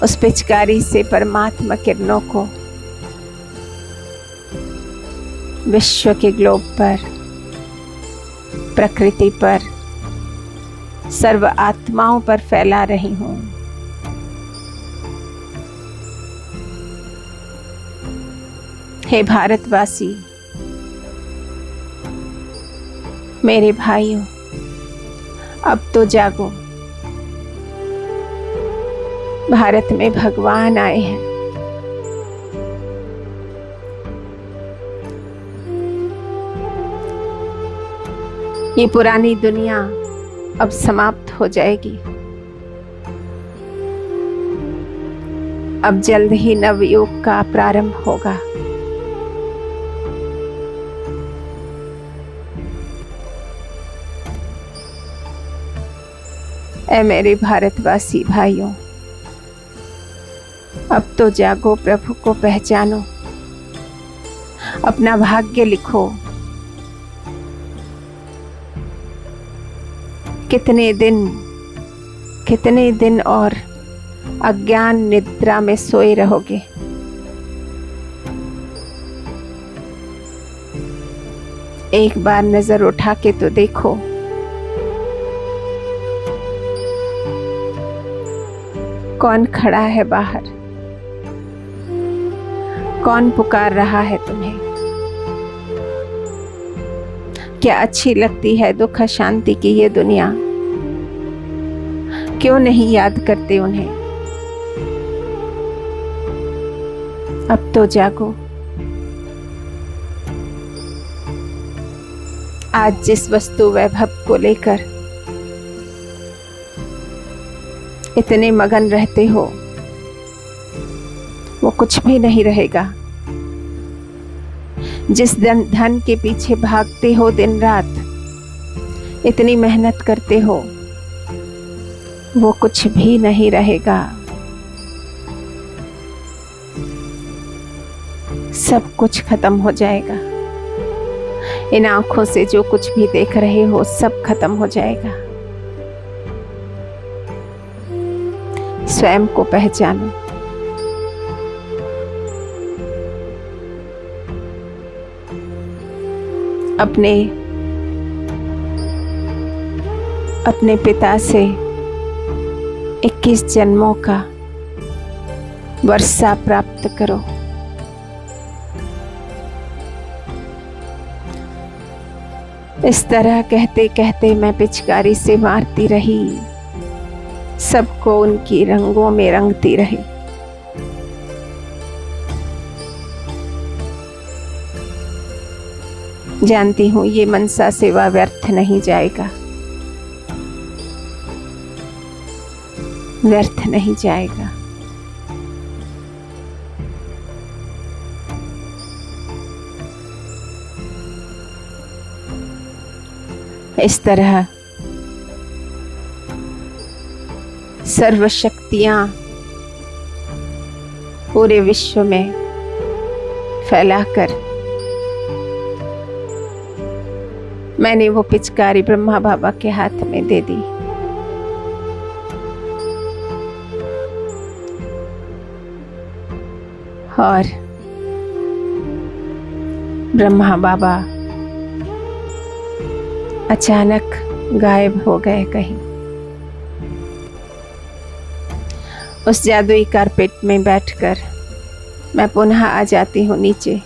A: उस पिचकारी से परमात्मा किरणों को विश्व के ग्लोब पर, प्रकृति पर, सर्व आत्माओं पर फैला रही हूँ। हे भारतवासी, मेरे भाइयों, अब तो जागो। भारत में भगवान आए हैं। ये पुरानी दुनिया अब समाप्त हो जाएगी। अब जल्द ही नवयुग का प्रारंभ होगा। ऐ मेरे भारतवासी भाइयों, अब तो जागो, प्रभु को पहचानो, अपना भाग्य लिखो। कितने दिन और अज्ञान निद्रा में सोए रहोगे। एक बार नजर उठा के तो देखो, कौन खड़ा है बाहर, कौन पुकार रहा है तुम्हें। क्या अच्छी लगती है दुख शांति की ये दुनिया? क्यों नहीं याद करते उन्हें? अब तो जागो। आज जिस वस्तु वैभव को लेकर इतने मगन रहते हो, वो कुछ भी नहीं रहेगा। जिस धन के पीछे भागते हो दिन रात, इतनी मेहनत करते हो, वो कुछ भी नहीं रहेगा। सब कुछ खत्म हो जाएगा। इन आंखों से जो कुछ भी देख रहे हो सब खत्म हो जाएगा। स्वयं को पहचानो। अपने पिता से 21 जन्मों का वर्षा प्राप्त करो। इस तरह कहते कहते मैं पिचकारी से मारती रही, सबको उनकी रंगों में रंगती रही। जानती हूँ ये मनसा सेवा व्यर्थ नहीं जाएगा, व्यर्थ नहीं जाएगा। इस तरह सर्वशक्तियां पूरे विश्व में फैलाकर मैंने वो पिचकारी ब्रह्मा बाबा के हाथ में दे दी। और ब्रह्मा बाबा अचानक गायब हो गए कहीं। उस जादुई कारपेट में बैठकर मैं पुनः आ जाती हूँ नीचे।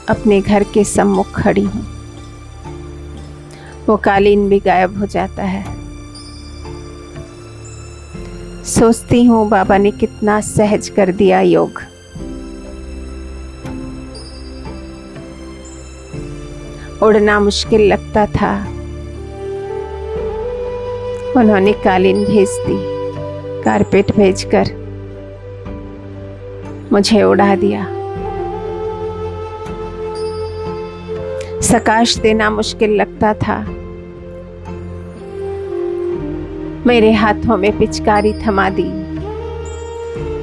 A: अपने घर के सम्मुख खड़ी हूँ। वो कालीन भी गायब हो जाता है। सोचती हूँ बाबा ने कितना सहज कर दिया योग। उड़ना मुश्किल लगता था, उन्होंने कालीन भेज दी, कारपेट भेजकर मुझे उड़ा दिया। सकाश देना मुश्किल लगता था, मेरे हाथों में पिचकारी थमा दी,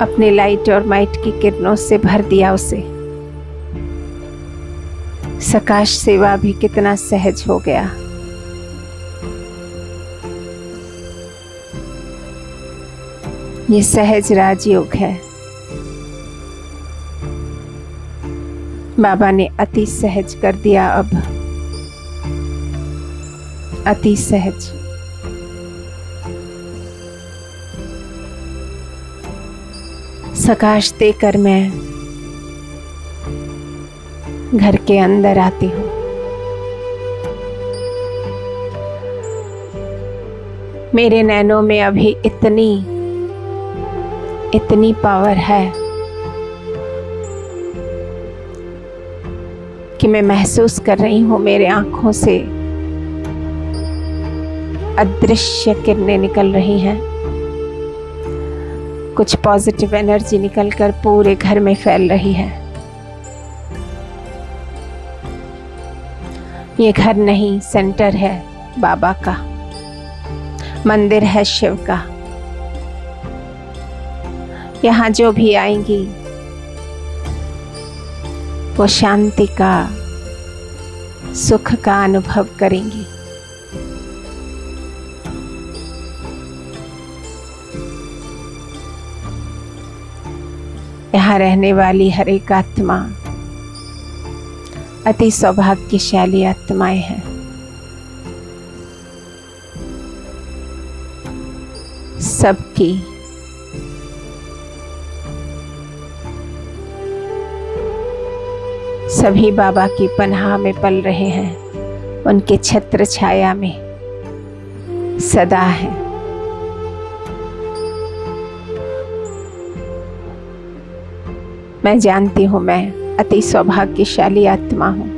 A: अपने लाइट और माइट की किरणों से भर दिया उसे। सकाश सेवा भी कितना सहज हो गया। ये सहज राजयोग है। बाबा ने अति सहज कर दिया, अब अति सहज। सकाश देकर मैं घर के अंदर आती हूँ। मेरे नैनों में अभी इतनी पावर है कि मैं महसूस कर रही हूँ मेरे आंखों से अदृश्य किरणें निकल रही हैं। कुछ पॉजिटिव एनर्जी निकलकर पूरे घर में फैल रही है। ये घर नहीं, सेंटर है बाबा का, मंदिर है शिव का। यहाँ जो भी आएंगी वो शांति का, सुख का अनुभव करेंगी। यहाँ रहने वाली हर एक आत्मा अति सौभाग्यशाली आत्माएं हैं। सबकी सभी बाबा की पनाह में पल रहे हैं, उनके छत्र छाया में सदा है। मैं जानती हूँ मैं अति सौभाग्यशाली आत्मा हूँ।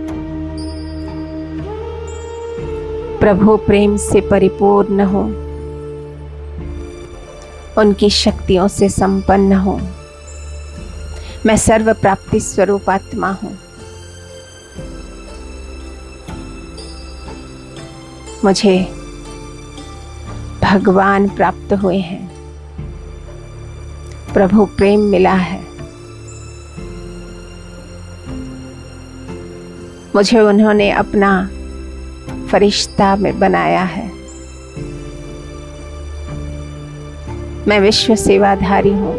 A: प्रभु प्रेम से परिपूर्ण हूँ, उनकी शक्तियों से संपन्न हूँ। मैं सर्व प्राप्ति स्वरूप आत्मा हूँ। मुझे भगवान प्राप्त हुए हैं, प्रभु प्रेम मिला है। मुझे उन्होंने अपना फरिश्ता में बनाया है। मैं विश्व सेवाधारी हूँ,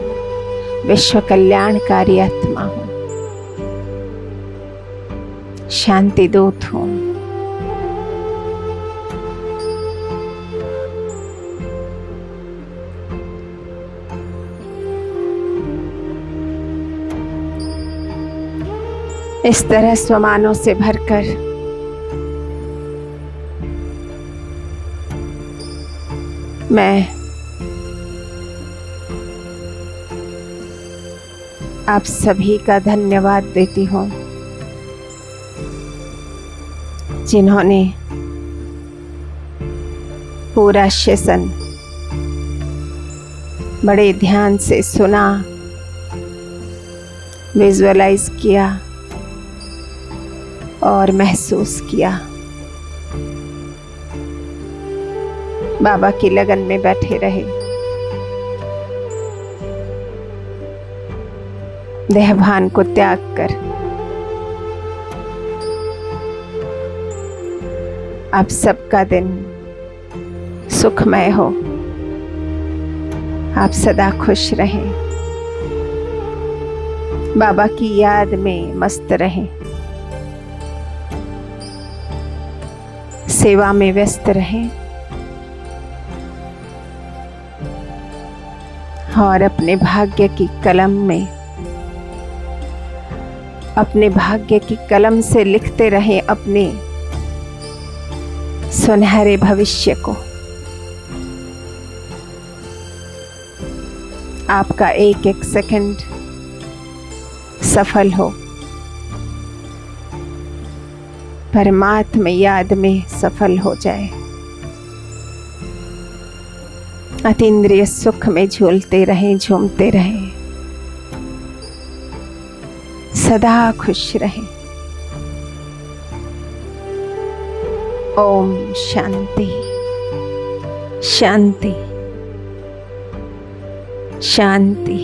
A: विश्व कल्याणकारी आत्मा हूँ, शांति दूत हूँ। इस तरह स्वमानों से भरकर मैं आप सभी का धन्यवाद देती हूँ, जिन्होंने पूरा सेशन बड़े ध्यान से सुना, विजुअलाइज किया और महसूस किया। बाबा की लगन में बैठे रहे, देहभान को त्याग कर आप सबका दिन सुखमय हो, आप सदा खुश रहें, बाबा की याद में मस्त रहें, सेवा में व्यस्त रहें और अपने भाग्य की कलम में, अपने भाग्य की कलम से लिखते रहें अपने सुनहरे भविष्य को। आपका एक एक सेकंड सफल हो, परमात्मा याद में सफल हो जाए, अतीन्द्रिय सुख में झूलते रहें, झूमते रहें, सदा खुश रहें। ओम शांति शांति शांति।